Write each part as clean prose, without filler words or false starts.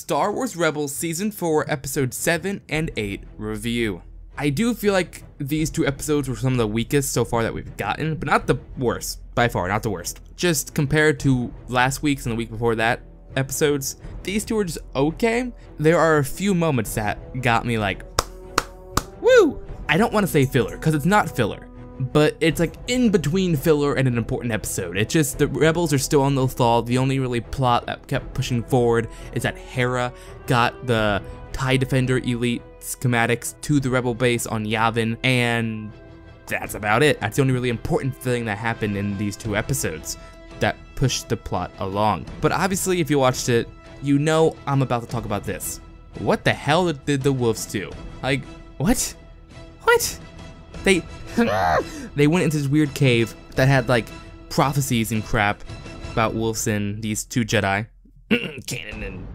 Star Wars Rebels Season 4 Episode 7 and 8 review. I do feel like these two episodes were some of the weakest so far that we've gotten, but not the worst, by far, not the worst. Just compared to last week's and the week before that episodes, these two are just okay. There are a few moments that got me like, woo! I don't want to say filler, because it's not filler, but it's like in between filler and an important episode. It's just the rebels are still on the Lothal. The only really plot that kept pushing forward is that Hera got the TIE Defender Elite schematics to the rebel base on Yavin, and that's about it. That's the only really important thing that happened in these two episodes that pushed the plot along. But obviously, if you watched it, you know I'm about to talk about this. What the hell did the wolves do? Like, what? What? They went into this weird cave that had like prophecies and crap about wolves and these two Jedi, Kanan and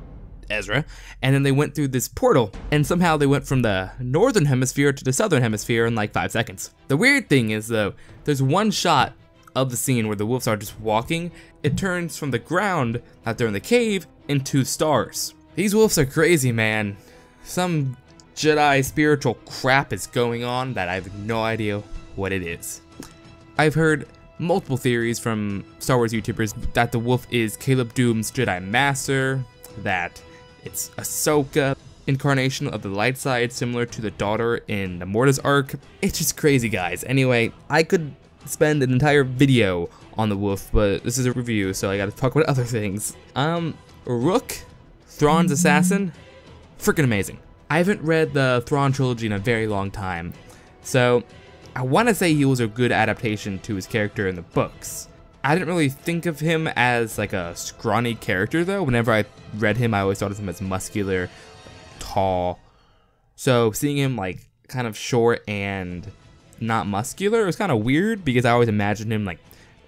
Ezra, and then they went through this portal, and somehow they went from the northern hemisphere to the southern hemisphere in like 5 seconds. The weird thing is though, there's one shot of the scene where the wolves are just walking. It turns from the ground that they're in the cave into stars. These wolves are crazy, man. Some Jedi spiritual crap is going on that I have no idea what it is. I've heard multiple theories from Star Wars YouTubers that the wolf is Caleb Doom's Jedi Master, that it's Ahsoka, incarnation of the light side similar to the daughter in the Mortis arc. It's just crazy, guys. Anyway, I could spend an entire video on the wolf, but this is a review, so I gotta talk about other things. Rook, Thrawn's assassin, freaking amazing. I haven't read the Thrawn trilogy in a very long time, so I want to say he was a good adaptation to his character in the books. I didn't really think of him as like a scrawny character though. Whenever I read him, I always thought of him as muscular, tall. So seeing him like kind of short and not muscular was kind of weird because I always imagined him like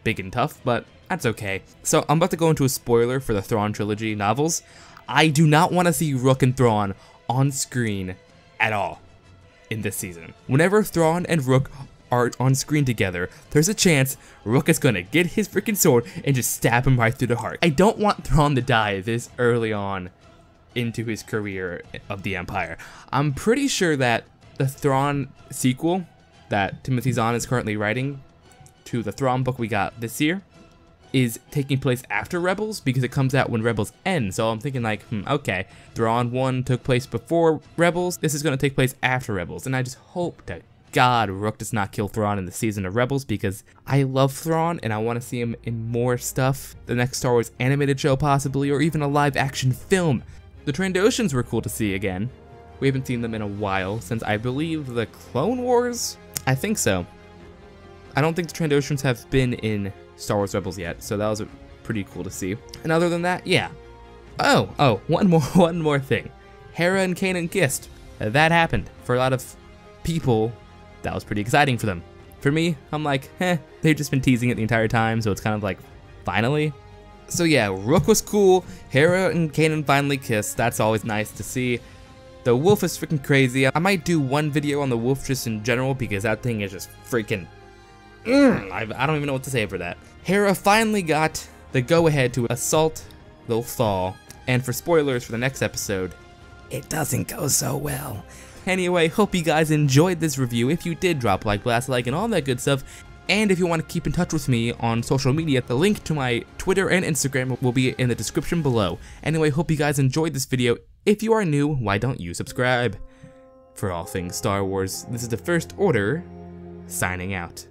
big and tough, but that's okay. So I'm about to go into a spoiler for the Thrawn trilogy novels. I do not want to see Rook and Thrawn on screen at all in this season. Whenever Thrawn and Rook are on screen together, there's a chance Rook is gonna get his freaking sword and just stab him right through the heart. I don't want Thrawn to die this early on into his career of the Empire. I'm pretty sure that the Thrawn sequel that Timothy Zahn is currently writing to the Thrawn book we got this year is taking place after Rebels because it comes out when Rebels ends. So I'm thinking like, okay, Thrawn 1 took place before Rebels. This is gonna take place after Rebels, and I just hope to God Rook does not kill Thrawn in the season of Rebels because I love Thrawn and I want to see him in more stuff. The next Star Wars animated show possibly, or even a live action film. The Trandoshans were cool to see again. We haven't seen them in a while since I believe the Clone Wars? I think so. I don't think the Trandoshans have been in Star Wars Rebels yet, so that was pretty cool to see. And other than that, yeah. Oh, one more thing. Hera and Kanan kissed. That happened for a lot of people. That was pretty exciting for them. For me, I'm like, they've just been teasing it the entire time, so it's kind of like, finally. So yeah, Rook was cool, Hera and Kanan finally kissed, that's always nice to see. The wolf is freaking crazy. I might do one video on the wolf just in general because that thing is just freaking, I don't even know what to say for that. Hera finally got the go-ahead to assault the Lothal, and for spoilers for the next episode, it doesn't go so well. Anyway, hope you guys enjoyed this review. If you did, drop a like, blast a like, and all that good stuff. And if you want to keep in touch with me on social media, the link to my Twitter and Instagram will be in the description below. Anyway, hope you guys enjoyed this video. If you are new, why don't you subscribe? For all things Star Wars, this is the First Order, signing out.